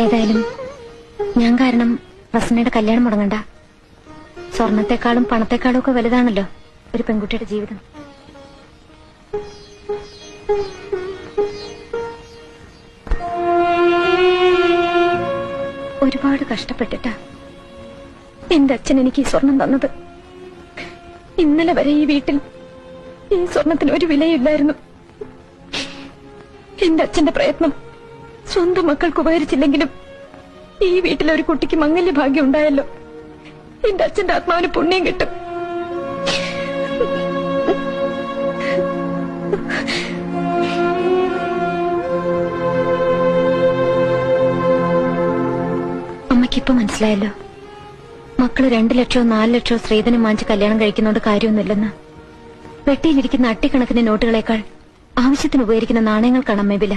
ഏതായാലും ഞാൻ കാരണം റസ്നയുടെ കല്യാണം മുടങ്ങണ്ട. സ്വർണത്തെക്കാളും പണത്തെക്കാളും ഒക്കെ വലുതാണല്ലോ ഒരു പെൺകുട്ടിയുടെ ജീവിതം. ഒരുപാട് കഷ്ടപ്പെട്ടിട്ടാ എന്റെ അച്ഛൻ എനിക്ക് ഈ സ്വർണം തന്നത്. ഇന്നലെ വരെ ഈ വീട്ടിൽ ഈ സ്വർണത്തിന് ഒരു വിലയില്ലായിരുന്നു. എന്റെ അച്ഛന്റെ പ്രയത്നം സ്വന്തം മക്കൾക്ക് ഉപകരിച്ചില്ലെങ്കിലും ഈ വീട്ടിലെ ഒരു കുട്ടിക്ക് മംഗല്യ ഭാഗ്യം ഉണ്ടായല്ലോ. എന്റെ അച്ഛന്റെ ആത്മാവിന് പുണ്യം കിട്ടും. അമ്മയ്ക്കിപ്പോ മനസ്സിലായല്ലോ, മക്കള് 2 ലക്ഷമോ 4 ലക്ഷമോ സ്ത്രീധനം വാങ്ങിച്ച് കല്യാണം കഴിക്കുന്നോണ്ട് കാര്യമൊന്നുമില്ലെന്ന്. വെട്ടിയിലിരിക്കുന്ന അട്ടിക്കണക്കിന് നോട്ടുകളേക്കാൾ ആവശ്യത്തിന് ഉപകരിക്കുന്ന നാണയങ്ങൾക്കാണ് അമ്മ വില.